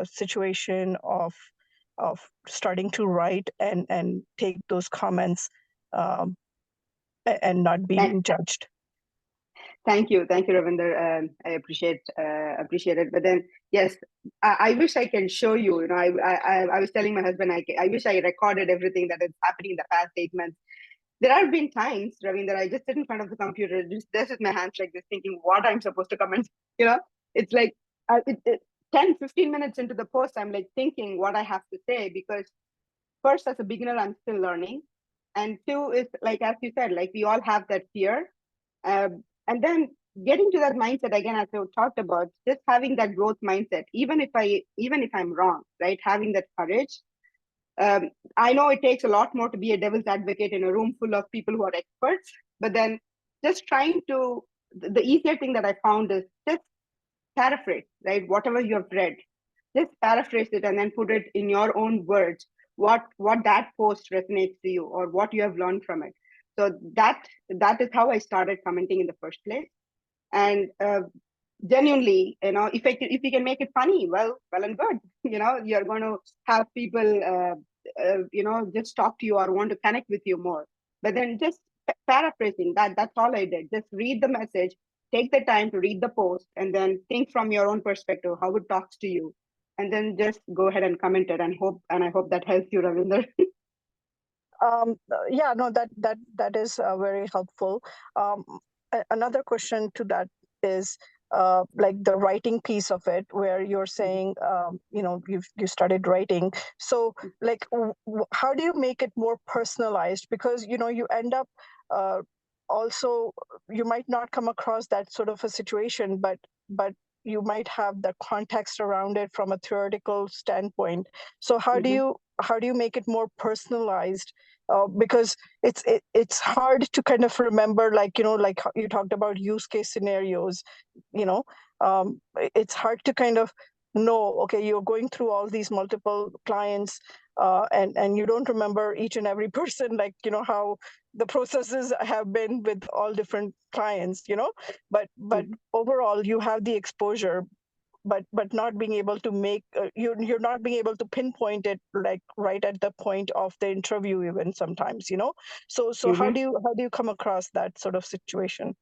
situation of starting to write and take those comments um, and not being judged? Thank you, Ravinder. I appreciate it. But then, yes, I wish I can show you. I was telling my husband, I wish I recorded everything that is happening in the past 8 months. There have been times, Ravinder, I just sit in front of the computer, just this with my hands like this, thinking what I'm supposed to comment. It's like 10, 15 minutes into the post, I'm like thinking what I have to say, because first, as a beginner, I'm still learning, and two is like as you said, like we all have that fear. And then getting to that mindset again, as I talked about, just having that growth mindset, even if I'm wrong, right? Having that courage. I know it takes a lot more to be a devil's advocate in a room full of people who are experts, but then just trying to, the easier thing that I found is just paraphrase, right? Whatever you have read, just paraphrase it and then put it in your own words. What that post resonates to you, or what you have learned from it. So that is how I started commenting in the first place. And genuinely, if you can make it funny, well and good. You're going to have people just talk to you or want to connect with you more. But then just paraphrasing, that's all I did. Just read the message, take the time to read the post, and then think from your own perspective how it talks to you, and then just go ahead and comment it, and I hope that helps you, Ravinder. Yeah, no, that is very helpful. Another question to that is, like the writing piece of it, where you're saying, you started writing. So like, how do you make it more personalized? Because, you end up also, you might not come across that sort of a situation, but you might have the context around it from a theoretical standpoint. So how do you make it more personalized? Because it's hard to kind of remember, like, like how you talked about use case scenarios. you know it's hard to kind of know, okay, you're going through all these multiple clients, and you don't remember each and every person, like, how the processes have been with all different clients, but overall you have the exposure, but not being able to make you're not being able to pinpoint it, like right at the point of the interview even sometimes. So how do you come across that sort of situation?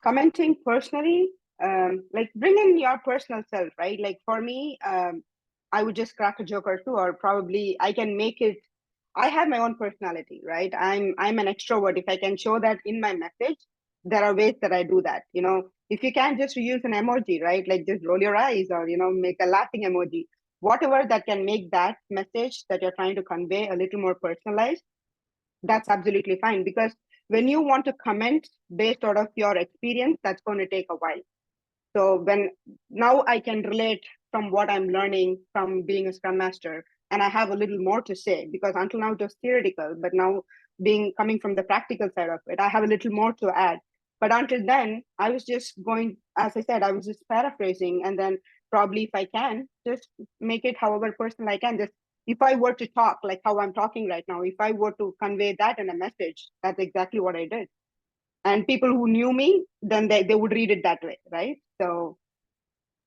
Commenting personally, like bring in your personal self, right? Like for me, I would just crack a joke or two, or probably I can make it. I have my own personality, right? I'm an extrovert. If I can show that in my message, there are ways that I do that. If you can't just use an emoji, right? Like just roll your eyes, or make a laughing emoji, whatever that can make that message that you're trying to convey a little more personalized. That's absolutely fine, because when you want to comment based out of your experience, that's going to take a while. So now I can relate from what I'm learning from being a Scrum Master, and I have a little more to say, because until now it was theoretical, but now coming from the practical side of it, I have a little more to add. But until then, I was just going, as I said, I was just paraphrasing, and then probably if I can, just make it however personal I can. Just if I were to talk like how I'm talking right now, if I were to convey that in a message, that's exactly what I did. And people who knew me, then they would read it that way, right? So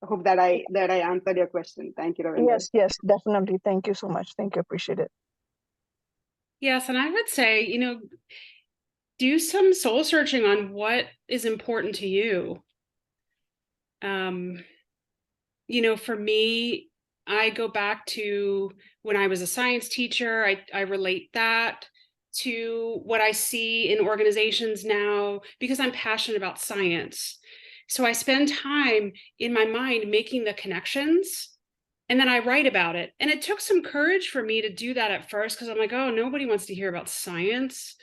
I hope that I answered your question. Thank you, Ravinder. Yes, definitely. Thank you so much. Thank you. Appreciate it. Yes, and I would say, do some soul searching on what is important to you. For me, I go back to when I was a science teacher. I relate that to what I see in organizations now, because I'm passionate about science. So I spend time in my mind making the connections, and then I write about it. And it took some courage for me to do that at first, because I'm like, oh, nobody wants to hear about science.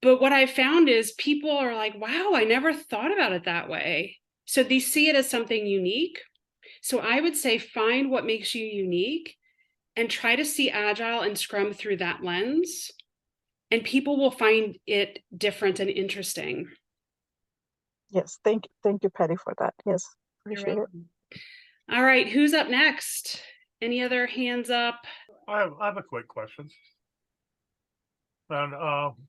But what I found is people are like, wow, I never thought about it that way. So they see it as something unique. So I would say find what makes you unique and try to see Agile and Scrum through that lens. And people will find it different and interesting. Yes, thank you, Patty, for that. Yes, appreciate it. All right, who's up next? Any other hands up? I have a quick question. And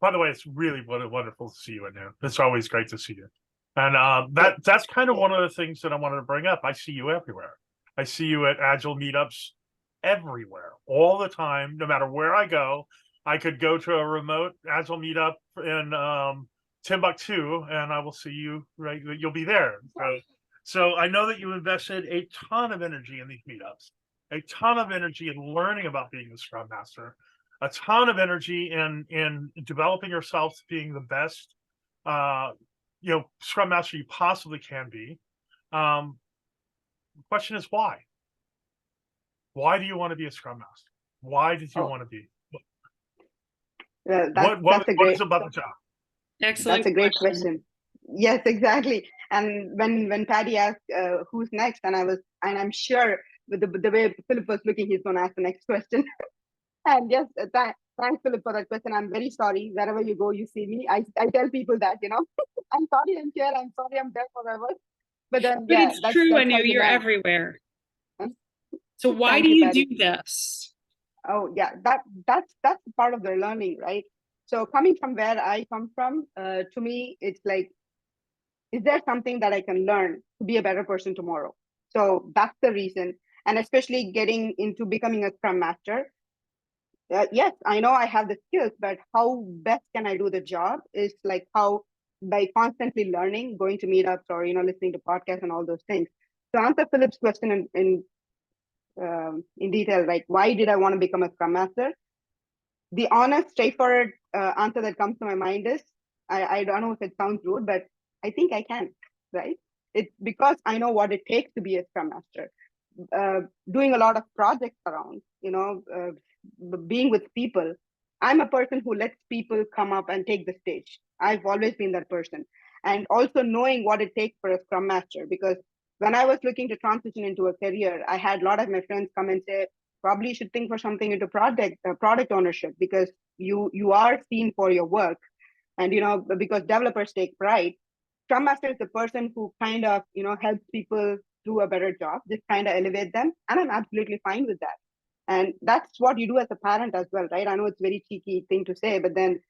by the way, it's really wonderful to see you in there. It's always great to see you. And that's kind of one of the things that I wanted to bring up. I see you everywhere. I see you at Agile meetups everywhere, all the time, no matter where I go. I could go to a remote Agile meetup in Timbuktu, and I will see you, right? You'll be there. So I know that you invested a ton of energy in these meetups, a ton of energy in learning about being a Scrum Master, a ton of energy in developing yourself to being the best Scrum Master you possibly can be. The question is why? Why do you want to be a Scrum Master? Why did you want to be? What is about the job? Excellent. That's a great question. Yes, exactly. And when Patty asked who's next, and I'm sure with the way Philip was looking, he's going to ask the next question. And yes, thanks, Philip, for that question. I'm very sorry. Wherever you go, you see me. I tell people that, I'm sorry I'm here. I'm sorry I'm there forever. But then, it's true, Anu, you're everywhere. So why do you do this? Oh, yeah, that's part of the learning, right? So coming from where I come from, to me, it's like, is there something that I can learn to be a better person tomorrow? So that's the reason. And especially getting into becoming a Scrum Master. Yes, I know I have the skills, but how best can I do the job is like how by constantly learning, going to meetups or, listening to podcasts and all those things. To answer Philip's question in detail, like why did I want to become a Scrum Master? The honest, straightforward answer that comes to my mind is I don't know if it sounds rude, but I think I can, right? It's because I know what it takes to be a Scrum Master. Doing a lot of projects around, being with people. I'm a person who lets people come up and take the stage. I've always been that person. And also knowing what it takes for a Scrum Master, because when I was looking to transition into a career, I had a lot of my friends come and say, probably you should think for something into product ownership, because you are seen for your work. And, because developers take pride. Scrum Master is the person who kind of, helps people do a better job, just kind of elevate them. And I'm absolutely fine with that. And that's what you do as a parent as well, right? I know it's a very cheeky thing to say, but then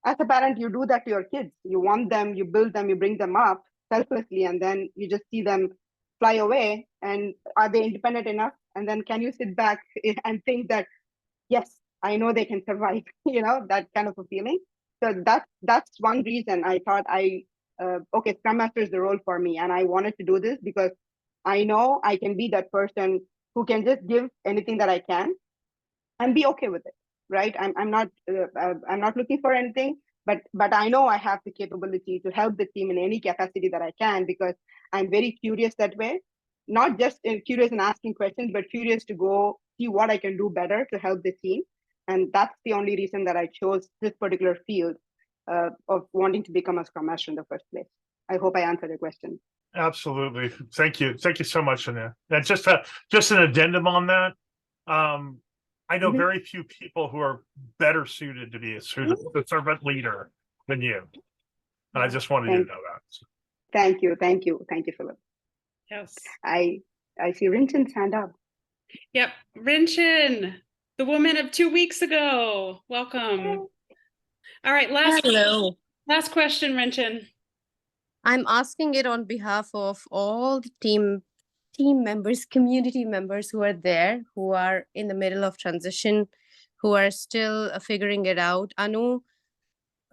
as a parent, you do that to your kids. You want them, you build them, you bring them up selflessly, and then you just see them fly away. And are they independent enough? And then can you sit back and think that, yes, I know they can survive, that kind of a feeling. So that's one reason I thought okay, Scrum Master is the role for me. And I wanted to do this because I know I can be that person who can just give anything that I can and be okay with it, right? I'm not looking for anything, but I know I have the capability to help the team in any capacity that I can, because I'm very curious that way. Not just curious in asking questions, but curious to go see what I can do better to help the team. And that's the only reason that I chose this particular field of wanting to become a Scrum Master in the first place. I hope I answered your question. Absolutely. Thank you so much, Anu. And just an addendum on that. I know very few people who are better suited to be a servant leader than you. And I just wanted you to know that. Thank you, Philip. Yes. I see Rinchin's hand up. Yep, Rinchin, the woman of 2 weeks ago. Welcome. All right, last question, Rinchin. I'm asking it on behalf of all the team members, community members who are there, who are in the middle of transition, who are still figuring it out. Anu,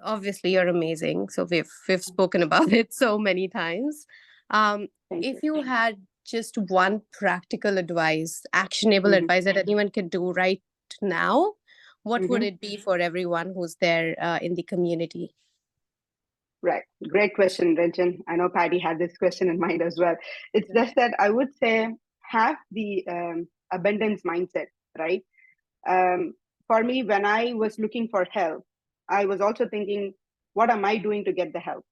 obviously you're amazing. So we've spoken about it so many times. If you had just one practical advice, actionable advice that anyone can do right now, what would it be for everyone who's there in the community? Right. Great question, Rinchin. I know Patty had this question in mind as well. It's just that I would say have the abundance mindset, right? For me, when I was looking for help, I was also thinking, what am I doing to get the help,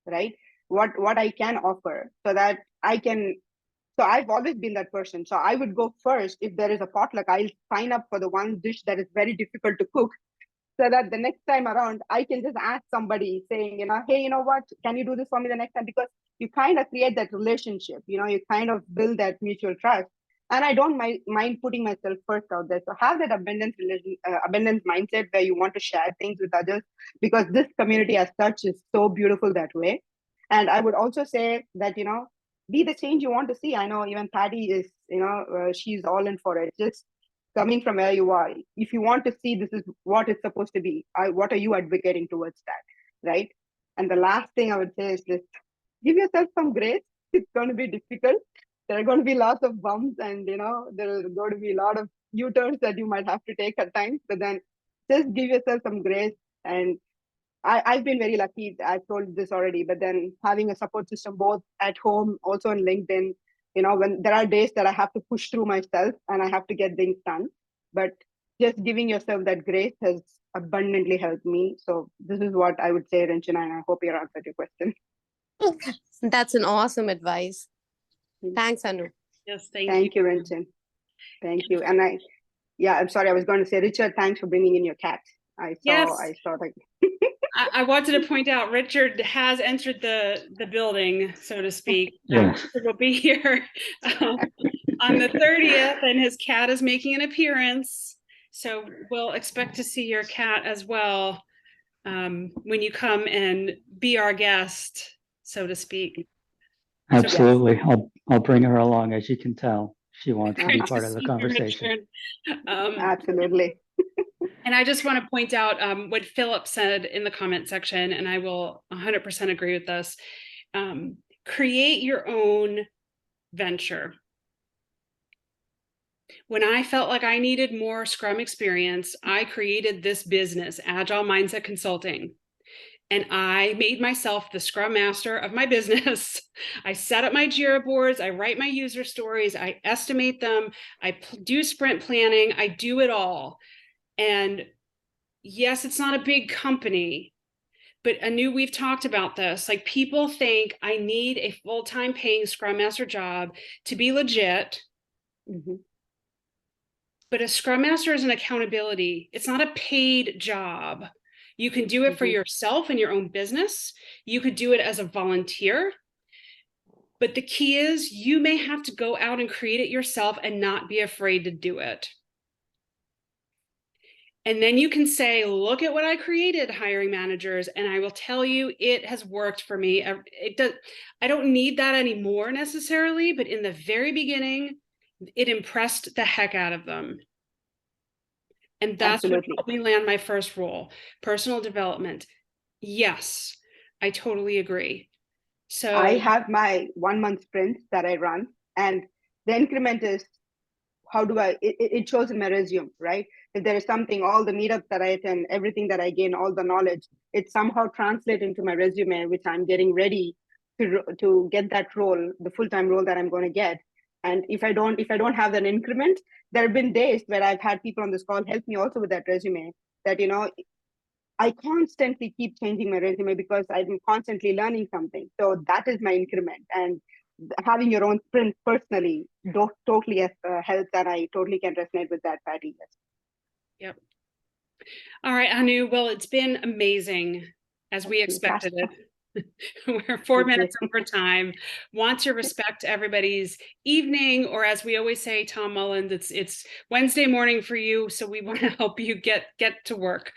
right? What I can offer so that I can. So I've always been that person. So I would go first. If there is a potluck, I'll sign up for the one dish that is very difficult to cook, so that the next time around, I can just ask somebody saying, hey, you know what, can you do this for me the next time? Because you kind of create that relationship, you kind of build that mutual trust. And I don't mind putting myself first out there. So have that abundance mindset where you want to share things with others, because this community as such is so beautiful that way. And I would also say that, be the change you want to see. I know even Patty is, she's all in for it. Just coming from where you are, if you want to see this is what it's supposed to be, what are you advocating towards that, right? And the last thing I would say is just give yourself some grace. It's going to be difficult. There are going to be lots of bumps, and there are going to be a lot of U-turns that you might have to take at times, but then just give yourself some grace. And I've been very lucky. I've told this already, but then having a support system both at home, also on LinkedIn, when there are days that I have to push through myself and I have to get things done, but just giving yourself that grace has abundantly helped me. So this is what I would say, Ranchana, and I hope you answered your question. That's an awesome advice. Thanks, Anu. Yes, thank you, Ranchin. Thank you. And I'm sorry, I was going to say, Richard, thanks for bringing in your cat. I saw that. I wanted to point out Richard has entered the building, so to speak. Yes. Richard will be here on the 30th, and his cat is making an appearance. So we'll expect to see your cat as well when you come and be our guest, so to speak. Absolutely. I'll bring her along. As you can tell, she wants to be part of the conversation. Absolutely. And I just want to point out what Philip said in the comment section, and I will 100% agree with this. Create your own venture. When I felt like I needed more Scrum experience, I created this business, Agile Mindset Consulting. And I made myself the Scrum Master of my business. I set up my Jira boards. I write my user stories. I estimate them. I do sprint planning. I do it all. And yes, it's not a big company, but Anu, we've talked about this. Like, people think I need a full-time paying Scrum Master job to be legit. Mm-hmm. But a Scrum Master is an accountability. It's not a paid job. You can do it for yourself and your own business. You could do it as a volunteer. But the key is you may have to go out and create it yourself and not be afraid to do it. And then you can say, look at what I created, hiring managers. And I will tell you, it has worked for me. I don't need that anymore necessarily, but in the very beginning, it impressed the heck out of them. And that's Absolutely. what helped me land my first role, personal development. Yes, I totally agree. So I have my 1 month sprint that I run, and the increment is, how do it shows in my resume, right? If there is something, all the meetups that I attend, everything that I gain, all the knowledge, it somehow translates into my resume, which I'm getting ready to get that role, the full-time role that I'm going to get. And if I don't have an increment, there have been days where I've had people on this call help me also with that resume, that, I constantly keep changing my resume because I'm constantly learning something. So that is my increment. And having your own sprint personally totally helps, and I totally can resonate with that, Patty. Yes. Yep. All right, Anu. Well, it's been amazing, as we expected it. We're 4 minutes over time. Want to respect everybody's evening, or as we always say, Tom Mullins, it's Wednesday morning for you, so we want to help you get to work.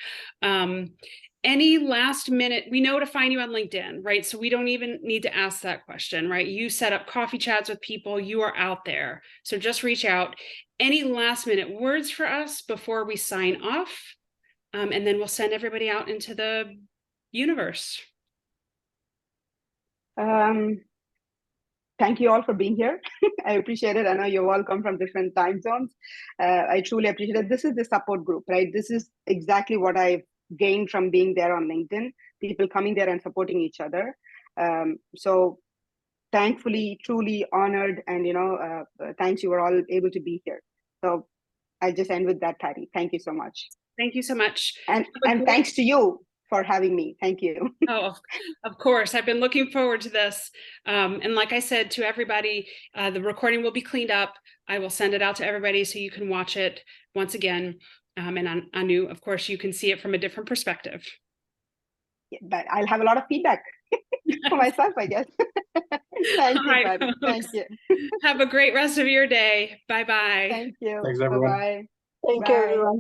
Any last minute, we know to find you on LinkedIn, right? So we don't even need to ask that question, right? You set up coffee chats with people, you are out there. So just reach out. Any last minute words for us before we sign off? And then we'll send everybody out into the universe. Thank you all for being here. I appreciate it. I know you all come from different time zones. I truly appreciate it. This is the support group, right? This is exactly what I've gained from being there on LinkedIn, people coming there and supporting each other. So thankfully, truly honored, and thanks, you were all able to be here. So I just end with that, Patty. Thank you so much. Thank you so much. And thanks to you for having me. Thank you. Oh, of course. I've been looking forward to this. And like I said to everybody, the recording will be cleaned up. I will send it out to everybody so you can watch it once again. And Anu, of course, you can see it from a different perspective. Yeah, but I'll have a lot of feedback for myself, I guess. Thank you, Right, Patty. Thank you. Have a great rest of your day. Bye-bye. Thank you. Thanks, everyone. Bye-bye. Thank you, everyone.